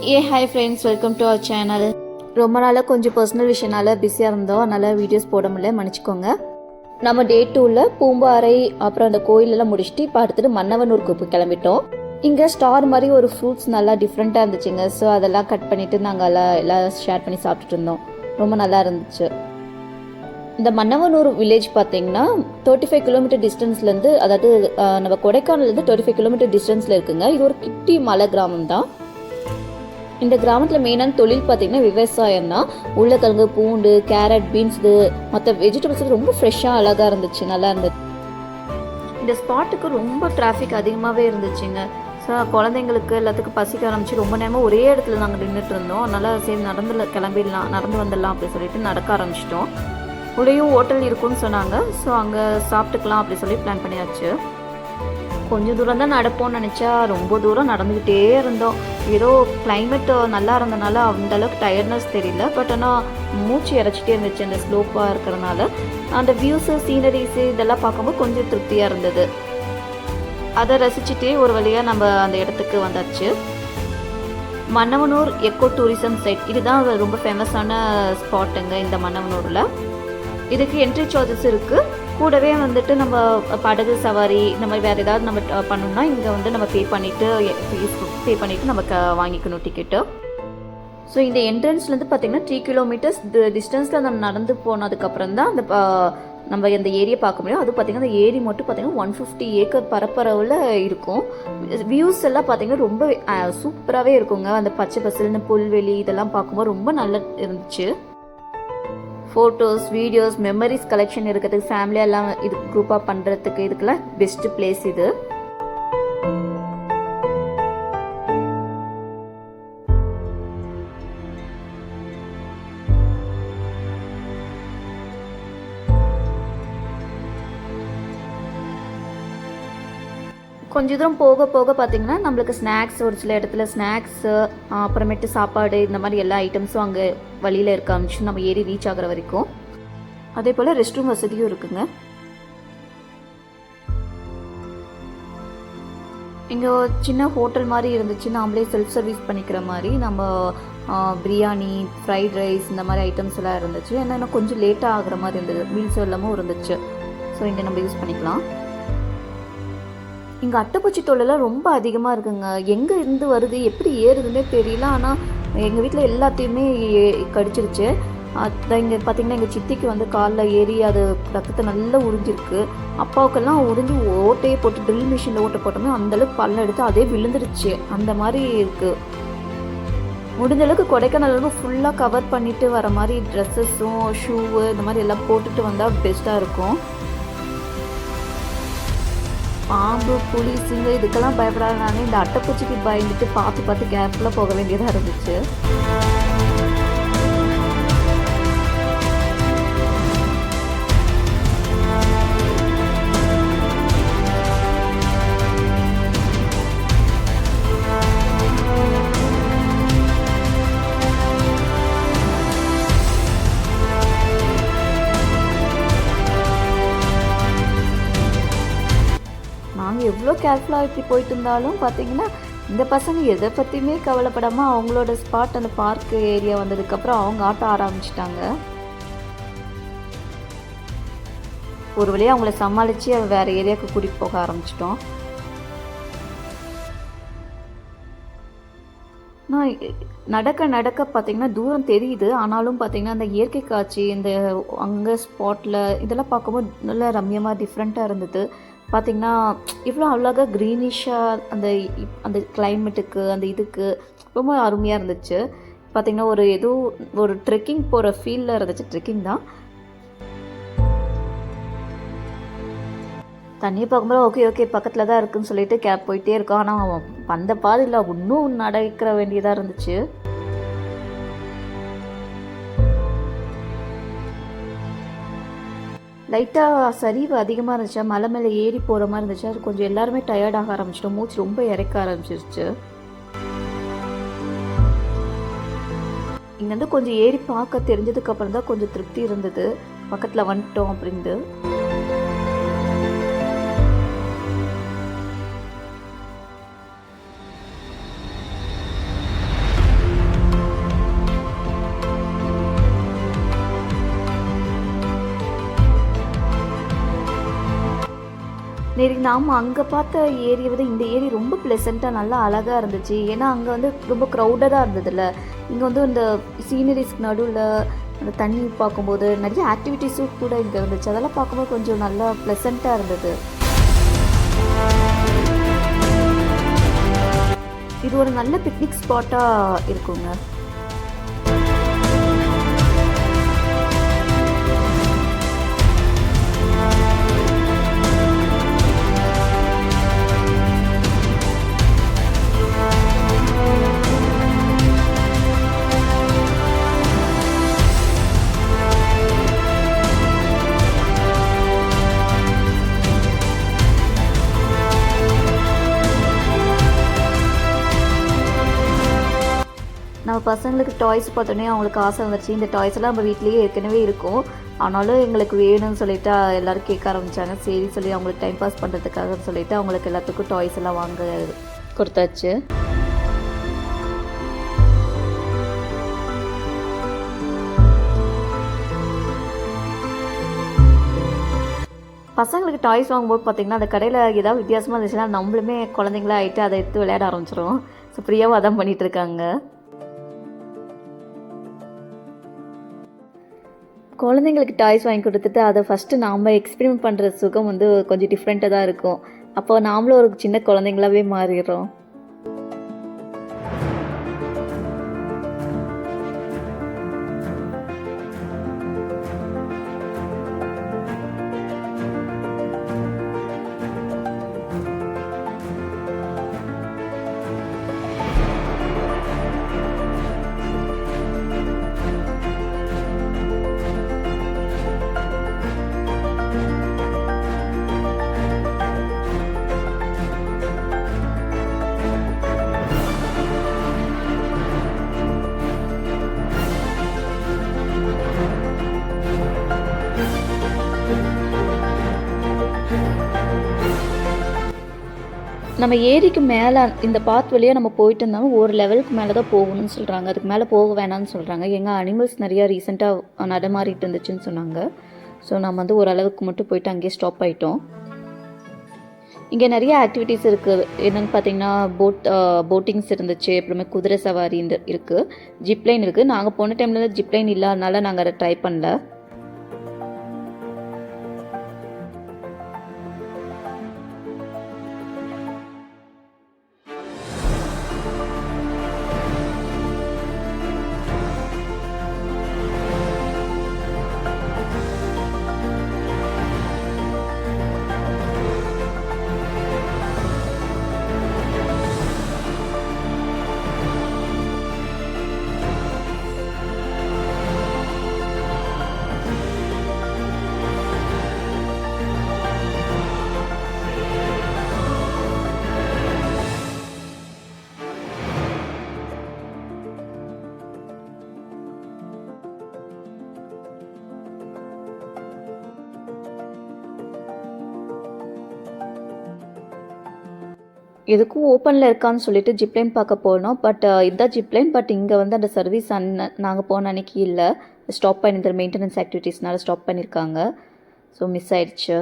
Hi friends, welcome to our channel. ரொம்ப நாளாக கொஞ்சம் பர்சனல் விஷயனால பிஸியாக இருந்தோம், அதனால் வீடியோஸ் போட முடியல, மன்னிச்சிக்கோங்க. நம்ம டே 2ல் பூம்பாறை அப்புறம் அந்த கோயிலெல்லாம் முடிச்சுட்டு இப்போ அடுத்துட்டு மன்னவனூருக்கு கிளம்பிட்டோம். இங்கே ஸ்டார் மாதிரி ஒரு ஃப்ரூட்ஸ் நல்லா டிஃப்ரெண்ட்டாக இருந்துச்சுங்க. ஸோ அதெல்லாம் கட் பண்ணிவிட்டு நாங்கள் எல்லாம் ஷேர் பண்ணி சாப்பிட்டுட்டு இருந்தோம். ரொம்ப நல்லா இருந்துச்சு. இந்த மன்னவனூர் வில்லேஜ் பார்த்தீங்கன்னா 35 கிலோமீட்டர் டிஸ்டன்ஸ்லேருந்து, அதாவது நம்ம கொடைக்கானல்லேருந்து 35 கிலோமீட்டர் டிஸ்டன்ஸில் இருக்குங்க. இது ஒரு குட்டி மலை கிராமம் தான். இந்த கிராமத்தில் மெயினான தொழில் பார்த்தீங்கன்னா விவசாயம் தான். உருளைக்கிழங்கு, பூண்டு, கேரட், பீன்ஸ், இது மற்ற வெஜிடபிள்ஸ் ரொம்ப ஃப்ரெஷ்ஷாக அழகாக இருந்துச்சு, நல்லா இருந்துச்சு. இந்த ஸ்பாட்டுக்கு ரொம்ப டிராஃபிக் அதிகமாகவே இருந்துச்சுங்க. ஸோ குழந்தைங்களுக்கு எல்லாத்துக்கும் பசிக்க ஆரம்பிச்சு ரொம்ப நேரமாக ஒரே இடத்துல நாங்கள் நின்றுட்டு இருந்தோம். அதனால் சரி நடந்து வந்துடலாம் அப்படின்னு சொல்லிட்டு நடக்க ஆரம்பிச்சிட்டோம். உள்ளேயும் ஹோட்டல் இருக்குன்னு சொன்னாங்க. ஸோ அங்கே சாப்பிட்டுக்கலாம் அப்படி சொல்லி பிளான் பண்ணியாச்சு. கொஞ்சம் தூரம் தான் நடப்போம்னு நினச்சா ரொம்ப தூரம் நடந்துக்கிட்டே இருந்தோம். ஏதோ கிளைமேட் நல்லா இருந்தனால அந்த அளவுக்கு டயர்ட்னஸ் தெரியல. பட் ஆனால் மூச்சு இறச்சிட்டே இருந்துச்சு அந்த ஸ்லோப்பாக இருக்கிறதுனால. அந்த வியூஸு, சீனரிஸு இதெல்லாம் பார்க்கும்போது கொஞ்சம் திருப்தியாக இருந்தது. அதை ரசிச்சுட்டே ஒரு வழியாக நம்ம அந்த இடத்துக்கு வந்தாச்சு. மன்னவனூர் எக்கோ டூரிசம் சைட், இதுதான் ரொம்ப ஃபேமஸான ஸ்பாட்டுங்க இந்த மன்னவனூரில். இதுக்கு என்ட்ரி சார்ஜஸ் இருக்குது. கூடவே வந்துட்டு நம்ம படகு சவாரி இந்த மாதிரி வேறு ஏதாவது நம்ம பண்ணணும்னா இங்கே நம்ம பே பண்ணிவிட்டு நமக்கு வாங்கிக்கணும் டிக்கெட்டு. ஸோ இந்த என்ட்ரன்ஸ்லேருந்து பார்த்திங்கன்னா 3 கிலோமீட்டர்ஸ் டிஸ்டன்ஸில் நம்ம நடந்து போனதுக்கப்புறம் தான் நம்ம அந்த ஏரியை பார்க்க முடியும். அது பார்த்திங்கன்னா அந்த ஏரி மட்டும் பார்த்திங்கன்னா 150 ஏக்கர் பரப்பளவில் இருக்கும். வியூஸ் எல்லாம் பார்த்திங்கன்னா ரொம்ப சூப்பராகவே இருக்குங்க. அந்த பச்சை பசல்னு புல்வெளி இதெல்லாம் பார்க்கும்போது ரொம்ப நல்லா இருந்துச்சு. ஃபோட்டோஸ், வீடியோஸ், மெமரிஸ் கலெக்ஷன் இருக்கிறதுக்கு, ஃபேமிலியாக எல்லாம் இது குரூப்பாக பண்ணுறதுக்கு இதுக்கெல்லாம் பெஸ்ட்டு பிளேஸ் இது. கொஞ்சம் தூரம் போக போக பார்த்திங்கன்னா நம்மளுக்கு ஸ்நாக்ஸ், ஒரு சில இடத்துல ஸ்நாக்ஸு, அப்புறமேட்டு சாப்பாடு, இந்த மாதிரி எல்லா ஐட்டம்ஸும் அங்கே வழியில் இருக்க ஆரம்பிச்சு நம்ம ஏறி ரீச் ஆகிற வரைக்கும். அதே போல் ரெஸ்ட் ரூம் வசதியும் இருக்குங்க. இங்கே சின்ன ஹோட்டல் மாதிரி இருந்துச்சு. நாமளே செல்ஃப் சர்வீஸ் பண்ணிக்கிற மாதிரி. நம்ம பிரியாணி, ஃப்ரைட் ரைஸ் இந்த மாதிரி ஐட்டம்ஸ் எல்லாம் இருந்துச்சு. ஏன்னா இன்னும் கொஞ்சம் லேட்டாக ஆகிற மாதிரி இருந்தது. மீல்ஸ் எல்லாமும் இருந்துச்சு. ஸோ இங்கே நம்ம யூஸ் பண்ணிக்கலாம். இங்கே அட்டைப்பூச்சி தொல்லைலாம் ரொம்ப அதிகமாக இருக்குங்க. எங்கே இருந்து வருது, எப்படி ஏறுதுன்னே தெரியல. ஆனால் எங்கள் வீட்டில் எல்லாத்தையுமே கடிச்சிருச்சு. அதான் இங்கே பார்த்திங்கன்னா எங்கள் சித்திக்கு காலில் ஏறி அது ரத்தத்தை நல்லா உறிஞ்சிருக்கு. அப்பாவுக்கெல்லாம் உறிஞ்சி ஓட்டையே போட்டு ட்ரில் மிஷினில் ஓட்டை போட்டோமே அந்தளவுக்கு பல்ல எடுத்து அதே விழுந்துருச்சு. அந்த மாதிரி இருக்குது. முடிஞ்சளவுக்கு கொடைக்கானல் ஃபுல்லாக கவர் பண்ணிவிட்டு வர மாதிரி ட்ரெஸ்ஸஸும் ஷூவு இந்த மாதிரி எல்லாம் போட்டுட்டு வந்தால் பெஸ்ட்டாக இருக்கும். பாம்பு, புலி, சிங்கம் இதுக்கெல்லாம் பயப்படாதனால இந்த அட்டைப்பூச்சிக்கு பயந்துட்டு பார்த்து கேர்ஃபுல்லாக போக வேண்டியதாக இருந்துச்சு. நாங்கள் எவ்வளோ கேர்ஃபுல்லாக இப்படி போயிட்டு இருந்தாலும் பார்த்தீங்கன்னா இந்த பசங்க எதை பற்றியுமே கவலைப்படாமல் அவங்களோட ஸ்பாட் அந்த பார்க் ஏரியா வந்ததுக்கப்புறம் அவங்க ஆட்ட ஆரம்பிச்சிட்டாங்க. ஒரு வழியாக அவங்கள சமாளித்து வேறு ஏரியாவுக்கு கூட்டிகிட்டு போக ஆரம்பிச்சிட்டோம். நான் நடக்க பார்த்திங்கன்னா தூரம் தெரியுது. ஆனாலும் பார்த்திங்கன்னா அந்த இயற்கை காட்சி, இந்த அங்கே ஸ்பாட்டில் இதெல்லாம் பார்க்கும்போது நல்லா ரம்யமாக டிஃப்ரெண்ட்டாக இருந்தது. பார்த்திங்கன்னா இவ்வளோ அழகாக க்ரீனிஷாக அந்த கிளைமேட்டுக்கு அந்த இதுக்கு ரொம்ப அருமையாக இருந்துச்சு. பார்த்திங்கன்னா ஒரு ட்ரெக்கிங் போகிற ஃபீலில் இருந்துச்சு. ட்ரெக்கிங் தான். தண்ணியை பார்க்கும்போது ஓகே பக்கத்தில் தான் இருக்குதுன்னு சொல்லிட்டு கேப் போயிட்டே இருக்கோம். ஆனால் வந்த பாதையில் இன்னும் நடக்கிற வேண்டியதாக இருந்துச்சு. லைட்டாக சரிவு அதிகமாக இருந்துச்சு. மலை மேலே ஏறி போகிற மாதிரி இருந்துச்சு. அது கொஞ்சம் எல்லாருமே டயர்டாக ஆரம்பிச்சிட்டோம். மூச்சு ரொம்ப இறக்க ஆரம்பிச்சிருச்சு. இங்கேருந்து கொஞ்சம் ஏறி பார்க்க தெரிஞ்சதுக்கப்புறம் தான் கொஞ்சம் திருப்தி இருந்தது. பக்கத்தில் வந்துட்டோம் அப்படின்ட்டு. நேற்று நாம் அங்கே பார்த்த ஏரியை விட இந்த ஏரி ரொம்ப ப்ளசண்ட்டாக நல்லா அழகாக இருந்துச்சு. ஏன்னா அங்கே வந்து ரொம்ப க்ரௌடடாக இருந்ததில்ல. இங்கே வந்து இந்த சீனரிஸ்க்கு நடுவில் அந்த தண்ணி பார்க்கும்போது நிறைய ஆக்டிவிட்டீஸும் கூட இங்கே இருந்துச்சு. அதெல்லாம் பார்க்கும்போது கொஞ்சம் நல்லா ப்ளசண்ட்டாக இருந்தது. இது ஒரு நல்ல பிக்னிக் ஸ்பாட்டாக இருக்குங்க. நம்ம பசங்களுக்கு டாய்ஸ் பார்த்தோன்னே அவங்களுக்கு ஆசை வந்துச்சு. இந்த டாய்ஸ் எல்லாம் நம்ம வீட்லேயே ஏற்கனவே இருக்கும். ஆனாலும் எங்களுக்கு வேணும்னு சொல்லிட்டு எல்லோரும் கேட்க ஆரம்பித்தாங்க. சரி சொல்லி அவங்களுக்கு டைம் பாஸ் பண்ணுறதுக்காக சொல்லிவிட்டு அவங்களுக்கு எல்லாத்துக்கும் டாய்ஸ் எல்லாம் வாங்க கொடுத்தாச்சு. பசங்களுக்கு டாய்ஸ் வாங்கும்போது பார்த்திங்கன்னா அந்த கடையில் ஏதாவது வித்தியாசமாக இருந்துச்சுன்னா நம்மளுமே குழந்தைங்களா ஆகிட்டு அதை எடுத்து விளையாட ஆரம்பிச்சிடும். ஸோ ஃப்ரீயாகவும் அதான் பண்ணிகிட்ருக்காங்க. குழந்தைங்களுக்கு டாய்ஸ் வாங்கி கொடுத்துட்டு அதை ஃபஸ்ட்டு நாம் எக்ஸ்பெரிமெண்ட் பண்ணுற சுகம் வந்து கொஞ்சம் டிஃப்ரெண்ட்டாக தான் இருக்கும். அப்போ நாமளும் ஒரு சின்ன குழந்தைங்களாவே மாறிடுறோம். நம்ம ஏரிக்கு மேலே இந்த பாத் வழியாக நம்ம போயிட்டு இருந்தாலும் ஒரு லெவலுக்கு மேலே தான் போகணும்னு சொல்கிறாங்க. அதுக்கு மேலே போக வேணாம்னு சொல்கிறாங்க. எங்கள் அனிமல்ஸ் நிறையா ரீசெண்டாக நடமாறிட்டு இருந்துச்சுன்னு சொன்னாங்க. ஸோ நம்ம வந்து ஓரளவுக்கு மட்டும் போயிட்டு அங்கேயே ஸ்டாப் ஆகிட்டோம். இங்கே நிறைய ஆக்டிவிட்டீஸ் இருக்குது. என்னென்னு பார்த்தீங்கன்னா போட்டிங்ஸ் இருந்துச்சு. அப்புறமே குதிரை சவாரி இருக்குது. ஜிப்லைன் இருக்குது. நாங்கள் போன டைமில் ஜிப்லைன் இல்லாதனால நாங்கள் அதை ட்ரை பண்ணல. எதுக்கும் ஓப்பனில் இருக்கான்னு சொல்லிட்டு ஜிப்லைன் பார்க்க போனோம். பட் இதுதான் ஜிப்லைன். பட் இங்கே வந்து அந்த சர்வீஸ் நாங்கள் போன அன்றைக்கி இல்லை. ஸ்டாப் பண்ணியிருந்த மெயின்டெனன்ஸ் ஆக்டிவிட்டீஸ்னால ஸ்டாப் பண்ணியிருக்காங்க. ஸோ மிஸ் ஆயிடுச்சு.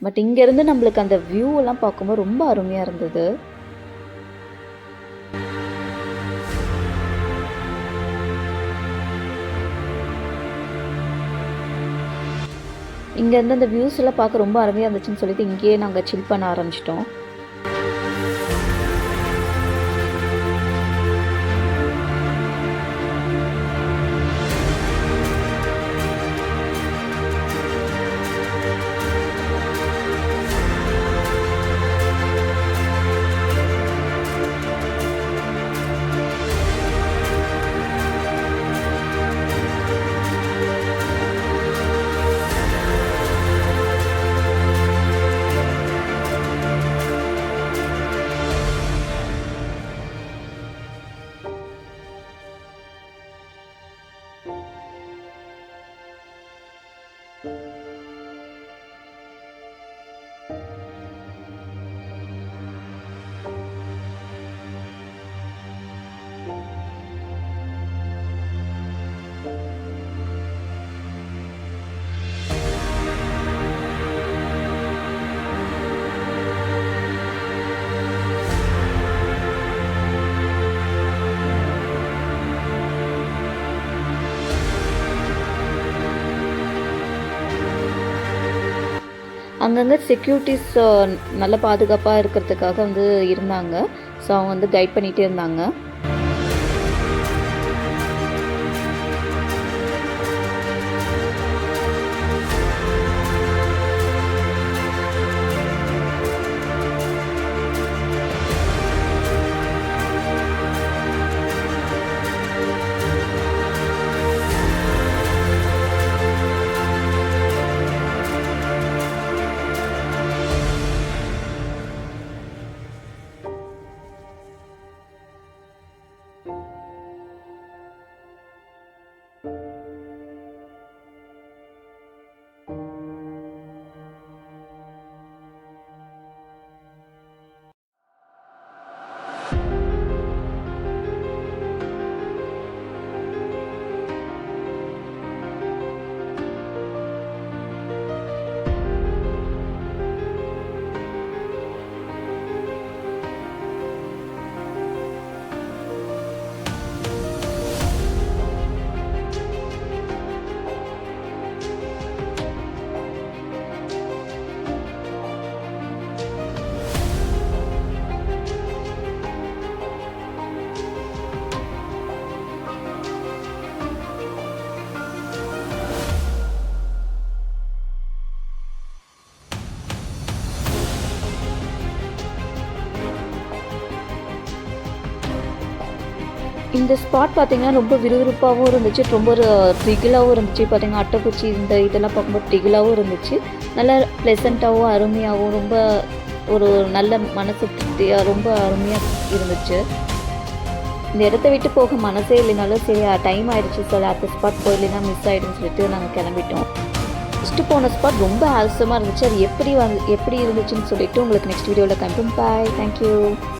பட் இங்கேருந்து நம்மளுக்கு அந்த வியூவெல்லாம் பார்க்கும்போது ரொம்ப அருமையாக இருந்தது. இங்கேருந்து அந்த வியூஸ் எல்லாம் பார்க்க ரொம்ப அருமையாக இருந்துச்சுன்னு சொல்லிட்டு இங்கேயே நாங்கள் சில் பண்ண ஆரம்பிச்சிட்டோம். அங்கங்கே செக்யூரிட்டிஸ் நல்ல பாதுகாப்பாக இருக்கிறதுக்காக வந்து இருந்தாங்க. ஸோ அவங்க வந்து கைட் பண்ணிகிட்டே இருந்தாங்க. இந்த ஸ்பாட் பார்த்திங்கன்னா ரொம்ப விறுவிறுப்பாகவும் இருந்துச்சு, ரொம்ப ஒரு த்ரிகிளாகவும் இருந்துச்சு. பார்த்திங்கன்னா அட்டைப்பூச்சி இதெல்லாம் பார்க்கும்போது த்ரிகிளாகவும் இருந்துச்சு. நல்லா ப்ளசண்ட்டாகவும் அருமையாகவும் ரொம்ப ஒரு நல்ல மனசு திருப்தியாக ரொம்ப அருமையாக இருந்துச்சு. இந்த இடத்த விட்டு போக மனசே இல்லைனாலும் சரி டைம் ஆகிடுச்சு, ஸோ அடுத்த ஸ்பாட் போயிடலைன்னா மிஸ் ஆகிடுன்னு சொல்லிட்டு நாங்கள் கிளம்பிட்டோம். ஃபஸ்ட்டு போன ஸ்பாட் ரொம்ப ஆல்சமாக இருந்துச்சு. அது எப்படி இருந்துச்சுன்னு சொல்லிட்டு உங்களுக்கு நெக்ஸ்ட் வீடியோவில் கன்ஃபார்ம். பாய், தேங்க்யூ.